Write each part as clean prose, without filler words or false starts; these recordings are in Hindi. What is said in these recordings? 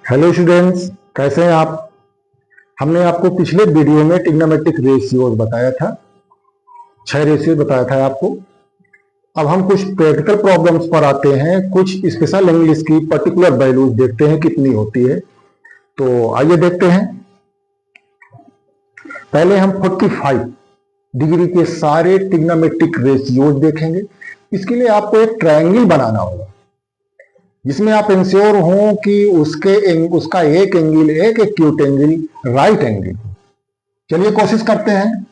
हेलो स्टूडेंट्स, कैसे हैं आप। हमने आपको पिछले वीडियो में ट्रिग्नोमेट्रिक रेशियोज बताया था, 6 रेशियो बताया था आपको। अब हम कुछ प्रैक्टिकल प्रॉब्लम्स पर आते हैं, कुछ स्पेशल इंग्लिश की पर्टिकुलर वैल्यूज देखते हैं कितनी होती है। तो आइए देखते हैं। पहले हम 45 डिग्री के सारे ट्रिग्नोमेट्रिक रेशियोज देखेंगे। इसके लिए आपको एक ट्रायंगल बनाना होगा जिसमें आप इंश्योर हो कि उसका एक एंगल एक एक्यूट एंगल राइट एंगल। चलिए कोशिश करते हैं।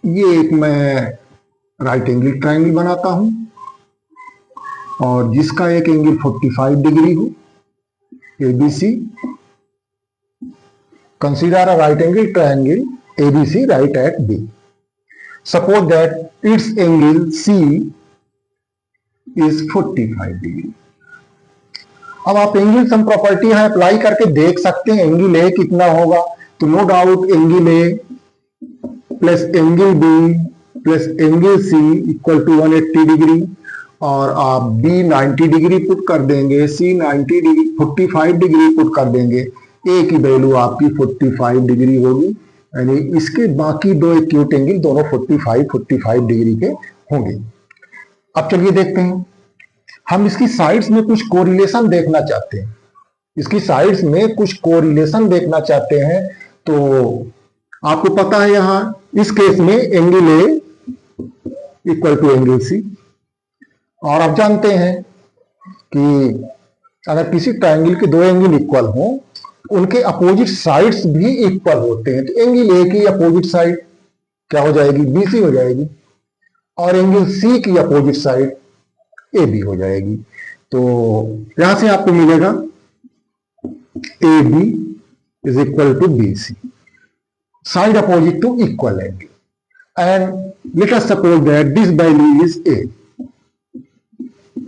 ये एक मैं राइट एंगल ट्रायंगल बनाता हूं और जिसका एक एंगल 45 डिग्री हो, A B C. Consider a right angle triangle A B C right at B. Suppose that it's angle C is 45 degree. अब आप एंगल सम प्रॉपर्टी यहां अप्लाई करके देख सकते हैं एंगल ए कितना होगा। तो no doubt angle A plus angle B plus angle C equal to 180 degree, और आप बी 90 डिग्री पुट कर देंगे, सी 90 डिग्री 45 डिग्री पुट कर देंगे। ए की वैल्यू आपकी 45 डिग्री होगी, यानी इसके बाकी दो एक्यूट एंगल दोनों 45 डिग्री के होंगे। अब चलिए देखते हैं। हम इसकी साइड्स में कुछ कोरिलेशन देखना चाहते हैं। इसकी साइड्स में कुछ कोरिलेशन देखना चाहते हैं। तो आपको पता है यहां इस केस में angle A equal to angle C, और आप जानते हैं कि अगर किसी ट्रायंगल के दो एंगल इक्वल हो, उनके अपोजिट साइड्स भी इक्वल होते हैं। तो एंगल ए की अपोजिट साइड क्या हो जाएगी, बीसी हो जाएगी, और एंगल सी की अपोजिट साइड ए बी हो जाएगी। तो यहां से आपको मिलेगा A B is equal to B C, side opposite to equal angle, and let us suppose that this value is A.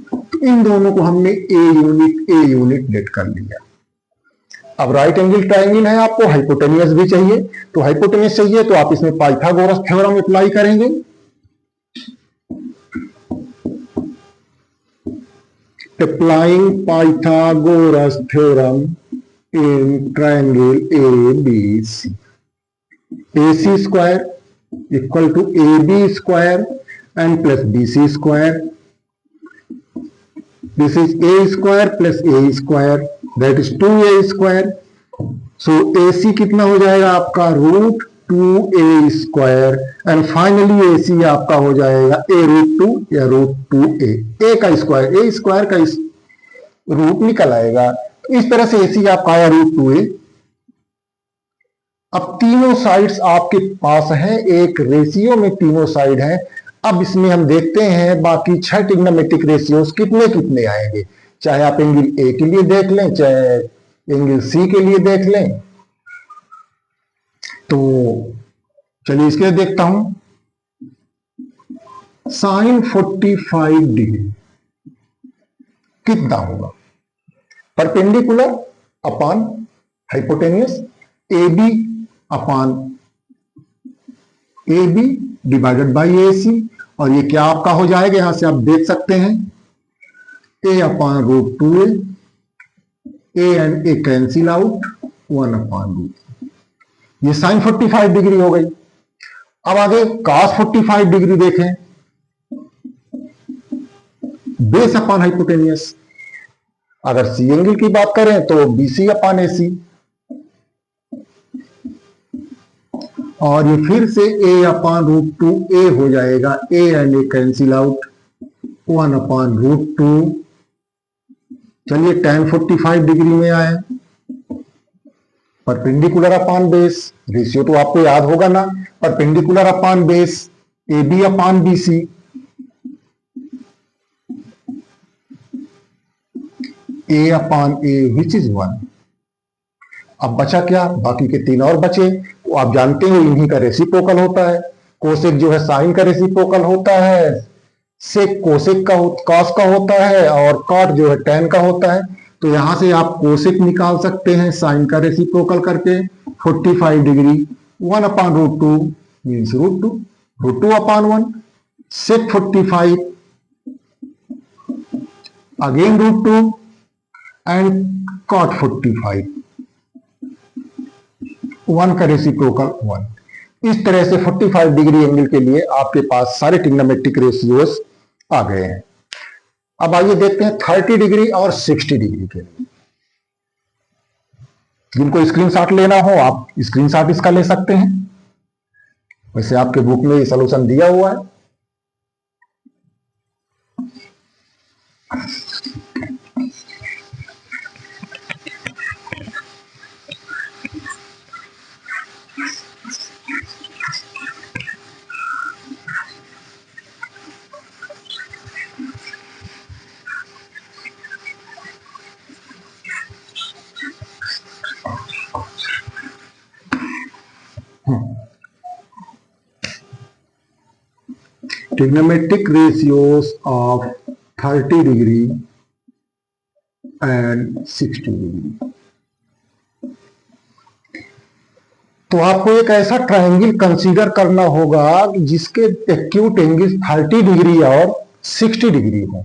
तो इन दोनों को हमने ए यूनिट लेट कर लिया। अब राइट एंगल ट्रायंगल है, आपको हाइपोटेनियस भी चाहिए। तो हाइपोटेनियस चाहिए तो आप इसमें पाइथागोरस थ्योरम अप्लाई करेंगे। Applying Pythagoras theorem in triangle ABC. AC square equal to AB square and plus BC square. This is A square plus A square, that is 2A square. So AC कितना हो जाएगा आपका √2A square, and finally AC आपका हो जाएगा A√2 या √2A। A का स्क्वायर का रूट निकल आएगा। इस तरह से AC आपका आया √2A। अब तीनों साइड्स आपके पास हैं, एक रेशियो में तीनों साइड हैं। अब इसमें हम देखते हैं बाकी 6 ट्रिग्नोमेट्रिक रेशियोज कितने कितने आएंगे, चाहे आप एंगल ए के लिए देख लें, चाहे एंगल सी के लिए देख लें। तो चलिए इसके लिए देखता हूं। साइन 45 डिग्री कितना होगा, perpendicular upon hypotenuse, A B upon A B divided by A C, और ये क्या आपका हो जाएगा, यहां से आप देख सकते हैं A upon √2A, A and A cancel out, 1 upon √2। ये साइन 45 डिग्री हो गई। अब आगे कॉस 45 डिग्री देखें, बेस अपॉन हाइपोटेनियस। अगर सी एंगल की बात करें तो बीसी अपॉन एसी, और ये फिर से ए अपॉन √2A हो जाएगा, ए and A cancel out, 1 upon √2। चलिए tan 45 डिग्री में आए, परपेंडिकुलर अपॉन बेस, रेशियो तो आपको याद होगा ना, perpendicular upon base, A B upon B C, A upon A which is 1। अब बचा क्या, बाकी के 3 और बचे। तो आप जानते हो इन्हीं का रेसिप्रोकल होता है। कोसेक जो है साइन का रेसिप्रोकल होता है, सेक कोसेक का कॉस का होता है, और कॉट जो है टैन का होता है। तो यहां से आप कोसेक निकाल सकते हैं साइन का रेसिप्रोकल करके। 45 degree 1 upon √2 means √2 upon 1, sec 45 again √2 and cot 45, 1 का रेसिप्रोकल 1। इस तरह से 45 डिग्री एंगल के लिए आपके पास सारे ट्रिग्नोमेट्रिक रेशियोज आ गए हैं। अब आइए देखते हैं 30 डिग्री और 60 डिग्री के लिए। जिनको स्क्रीनशॉट लेना हो आप स्क्रीनशॉट इसका ले सकते हैं। वैसे आपके बुक में ये सॉल्यूशन दिया हुआ है। Trigonometric ratios of 30 degree and 60 degree। तो आपको एक ऐसा ट्रायंगल कंसीडर करना होगा जिसके एक्यूट एंगल 30 डिग्री और 60 डिग्री हो।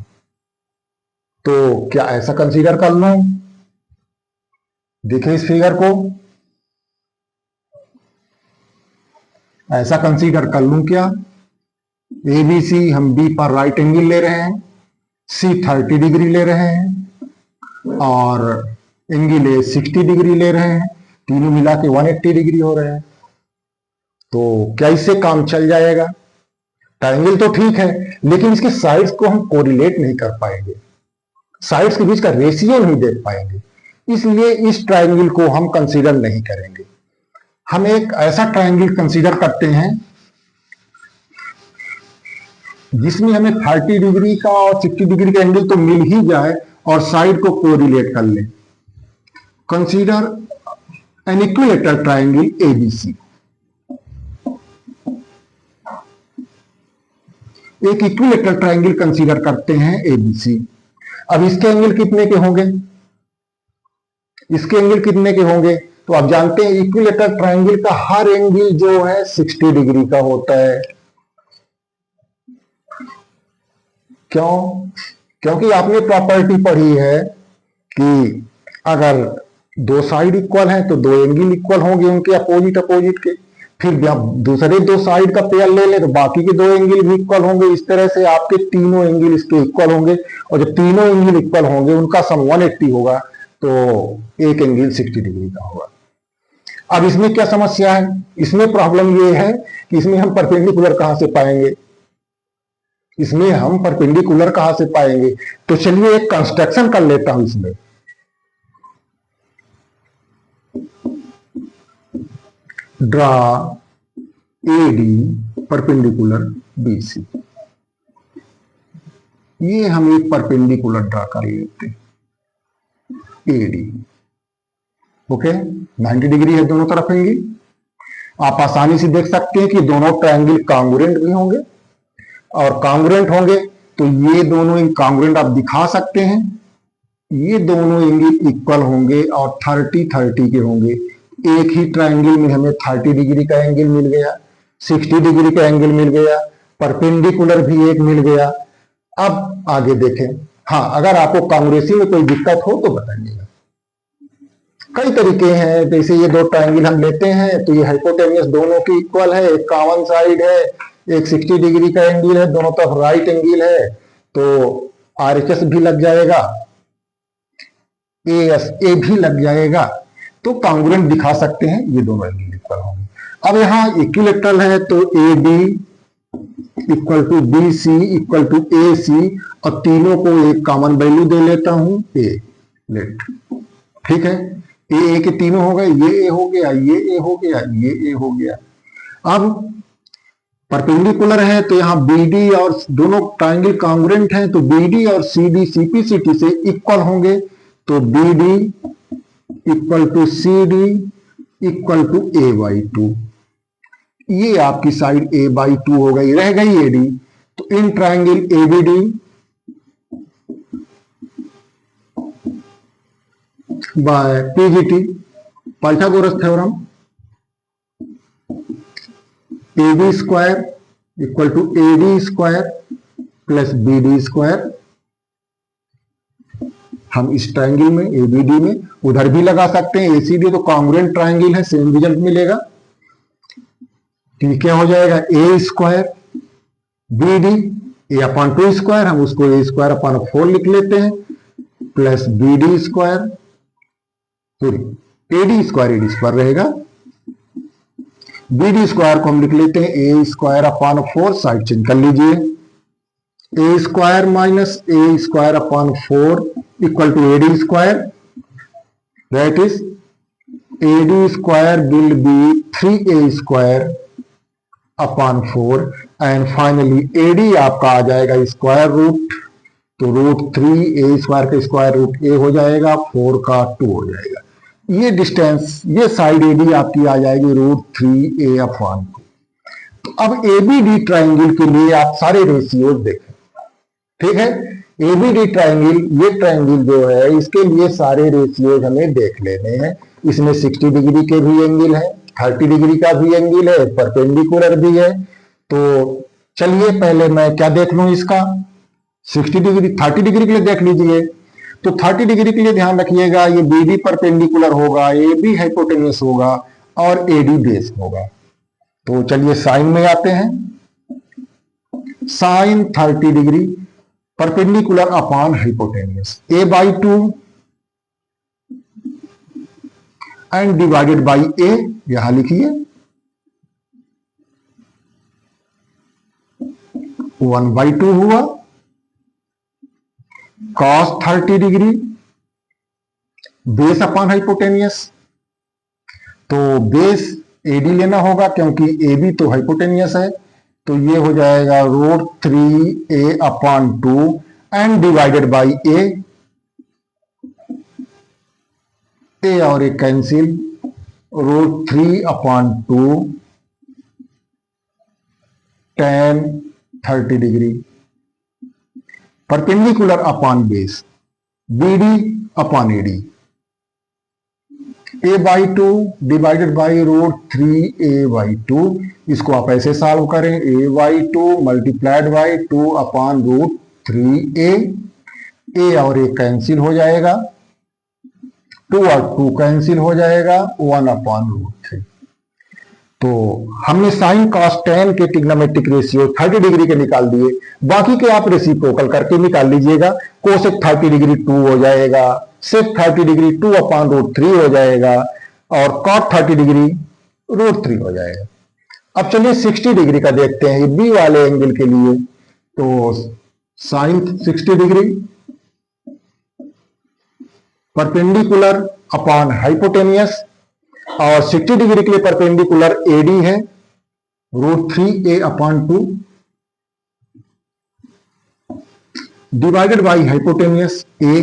तो क्या ऐसा कंसीडर कर लो? देखिए इस फिगर को, ऐसा कंसीडर कर लूं क्या? ए बी सी, हम बी पर राइट एंगल ले रहे हैं, सी 30 डिग्री ले रहे हैं और एंगल ए 60 डिग्री ले रहे हैं, तीनों मिला के 180 डिग्री हो रहे हैं। तो क्या इससे काम चल जाएगा? ट्रायंगल तो ठीक है, लेकिन इसके साइड्स को हम कोरिलेट नहीं कर पाएंगे, साइड्स के बीच का रेशियो नहीं देख पाएंगे, इसलिए इस ट्रायंगल को हम कंसीडर नहीं करेंगे। हम एक ऐसा ट्रायंगल कंसीडर करते हैं जिसमें हमें 30 डिग्री का और 60 डिग्री का एंगल तो मिल ही जाए और साइड को कोरिलेट कर ले। Consider an equilateral triangle ABC. एक इक्विलेटरल ट्रायंगल कंसीडर करते हैं एबीसी। अब इसके एंगल कितने के होंगे? इसके एंगल कितने के होंगे? तो आप जानते हैं इक्विलेटरल ट्रायंगल का हर एंगल जो है 60 डिग्री का होता है। क्यों? क्योंकि आपने प्रॉपर्टी पढ़ी है कि अगर दो साइड इक्वल हैं तो दो एंगल इक्वल होंगे उनके अपोजिट अपोजिट के। फिर आप दूसरे दो साइड का पेयर ले लें तो बाकी के दो एंगल भी इक्वल होंगे। इस तरह से आपके तीनों एंगल इसके इक्वल होंगे और जब तीनों एंगल इक्वल होंगे उनका सम 180 होगा तो एक एंगल 60 डिग्री का होगा। अब इसमें क्या समस्या है? इसमें प्रॉब्लम ये है कि इसमें हम परपेंडिकुलर कहां से पाएंगे? इसमें हम परपेंडिकुलर कहां से पाएंगे? तो चलिए एक कंस्ट्रक्शन कर लेता हूं इसमें। Draw AD perpendicular BC। ये हम एक परपेंडिकुलर ड्रा कर लेते हैं AD। ओके, 90 डिग्री है दोनों तरफ एंगल। आप आसानी से देख सकते हैं कि दोनों ट्रायंगल कांग्रुएंट भी होंगे और कांग्रुएंट होंगे तो ये दोनों कांग्रुएंट आप दिखा सकते हैं। ये दोनों एंगल इक्वल होंगे और 30-30 के होंगे। एक ही ट्रायंगल में हमें 30 डिग्री का एंगल मिल गया, 60 डिग्री का एंगल मिल गया, परपेंडिकुलर भी एक मिल गया। अब आगे देखें। हाँ, अगर आपको कांग्रेसी में कोई दिक्कत हो तो बताइएगा। कई तरीके हैं, जैसे ये दो ट्रायंगल हम लेते हैं तो ये हाइपोटेन्यूस दोनों की इक्वल है, एक कॉमन साइड है, एक 60 डिग्री का एंगल है, दोनों तरफ राइट एंगल है तो RHS भी लग जाएगा, ASA भी लग जाएगा, तो कांग्रुएंट दिखा सकते हैं, ये दोनों एंगल इक्वल होंगे। अब यहाँ इक्विलेटरल है तो AB equal to BC equal to AC और तीनों को एक कॉमन वैल्यू दे लेता हूं A लेट। ठीक है, ए के तीनों हो गए, ये A हो गया, ये A हो गया, ये A हो गया। अब परपेंडिकुलर है तो यहाँ BD और दोनों ट्रायंगल कांग्रुएंट हैं तो BD और CD CPCT से इक्वल होंगे तो BD equal to CD equal to A/2। ये आपकी साइड A/2 हो गई, रह गई AD। तो in triangle ABD by PGT Pythagoras theorem AB square equal to AD square plus BD square हम इस ट्रायंगल में एबीडी में उधर भी लगा सकते हैं, एसीडी तो कॉन्ग्रुएंट ट्रायंगल है, सेम रिजल्ट मिलेगा। तो ये क्या हो जाएगा, A square B D A upon 2 square, हम उसको ए स्क्वायर अपॉन 4 लिख लेते हैं, प्लस बी डी स्क्वायर, फिर एडी स्क्वायर रहेगा, बी डी स्क्वायर को हम लिख लेते हैं A square upon 4, side change कर लीजिए, A square minus A square upon 4 equal to AD square, that is AD square will be 3a square upon 4 and finally AD आपका आ जाएगा स्क्वायर रूट, तो रूट 3a स्क्वायर का स्क्वायर रूट a हो जाएगा, 4 का 2 हो जाएगा। ये डिस्टेंस, ये साइड एडी आपकी आ जाएगी रूट 3a अपॉन 2। तो अब एबीडी ट्राइंगल के लिए आप सारे रेशियोज देखें, ठीक है। एबीडी ट्राइंगल, ये ट्राइंगल जो है इसके लिए सारे रेशियोज हमें देख लेने हैं। इसमें 60 डिग्री के भी एंगल है, 30 डिग्री का भी एंगल है, परपेंडिकुलर भी है। तो चलिए पहले मैं क्या देख लूं इसका, 60 डिग्री 30 डिग्री के लिए देख लीजिए। तो 30 डिग्री के लिए ध्यान रखिएगा, ये बीडी परपेंडिकुलर होगा, ए बी हाइपोटेन्यूस होगा और एडी बेस होगा। तो चलिए साइन में आते हैं, sine 30 degree perpendicular upon hypotenuse a/2 and divided by a, यहां लिखिए 1/2 हुआ, cos 30 degree base upon hypotenuse, तो बेस एडी लेना होगा क्योंकि ए बी तो हाइपोटेनियस है, तो ये हो जाएगा root 3a upon 2 and divided by A और A cancel, root 3 upon 2 tan 30 degree perpendicular upon base BD upon AD, a/2 divided by root 3a/2, इसको आप ऐसे सॉल्व करें, a/2 multiplied by 2 upon root 3a, a और a कैंसिल हो जाएगा, 2 और 2 कैंसिल हो जाएगा, 1 अपॉन रूट 3। तो हमने साइन कॉस टेन के ट्रिग्नोमेट्रिक रेशियो 30 डिग्री के निकाल दिए, बाकी के आप रेसिप्रोकल करके निकाल लीजिएगा। कोसेक 30 डिग्री 2 हो जाएगा, सेक 30 डिग्री 2 अपॉन रूट 3 हो जाएगा और कॉट 30 डिग्री रूट 3 हो जाएगा। अब चलिए 60 डिग्री का देखते हैं बी वाले एंगल के लिए। तो sine 60 degree perpendicular upon hypotenuse और 60 डिग्री के लिए परपेंडिकुलर एडी है root 3a upon 2 divided by hypotenuse A,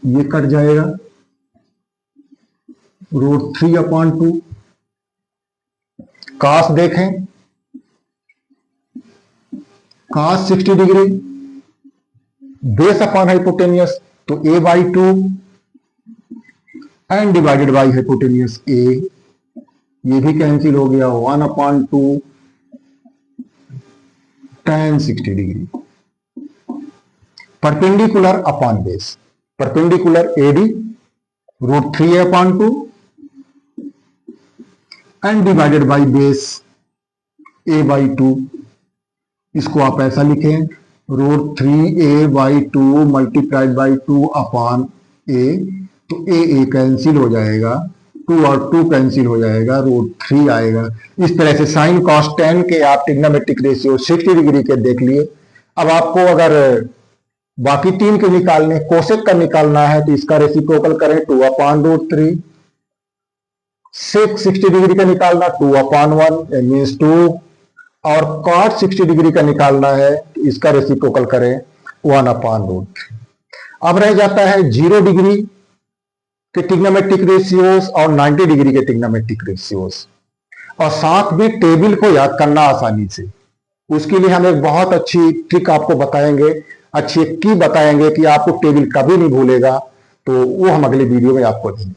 ये कट जाएगा, रूट 3 अपॉन 2। कास देखें, cos 60 degree base upon hypotenuse, तो a/2 and divided by hypotenuse A, ये भी कैंसिल हो गया, 1 upon 2 tan 60 degree perpendicular upon base, perpendicular AD root 3a upon 2 and divided by base a/2, इसको आप ऐसा लिखें, root 3a/2 multiplied by 2 upon a, तो ए कैंसिल हो जाएगा, 2 और 2 कैंसिल हो जाएगा, रूट 3 आएगा। इस तरह से साइन कॉस टेन के आप ट्रिग्नोमेट्रिक रेशियो 60 डिग्री के देख लिए। अब आपको अगर बाकी 3 के निकालने, कोसेक का निकालना है तो इसका रेसिप्रोकल करें, 2 अपॉन रूट 3, सेक 60 डिग्री का निकालना 2 अपॉन 1 मीन्स 2, और कॉट 60 डिग्री का निकालना है तो इसका रेसिप्रोकल करें 1 अपॉन रूट 3। अब रह जाता है 0 डिग्री के ट्रिग्नोमेट्रिक रेशियोज और 90 डिग्री के ट्रिग्नोमेट्रिक रेशियोज, और साथ में टेबल को याद करना आसानी से। उसके लिए हम एक बहुत अच्छी ट्रिक आपको बताएंगे, अच्छी की बताएंगे कि आपको टेबल कभी नहीं भूलेगा, तो वो हम अगले वीडियो में आपको देंगे।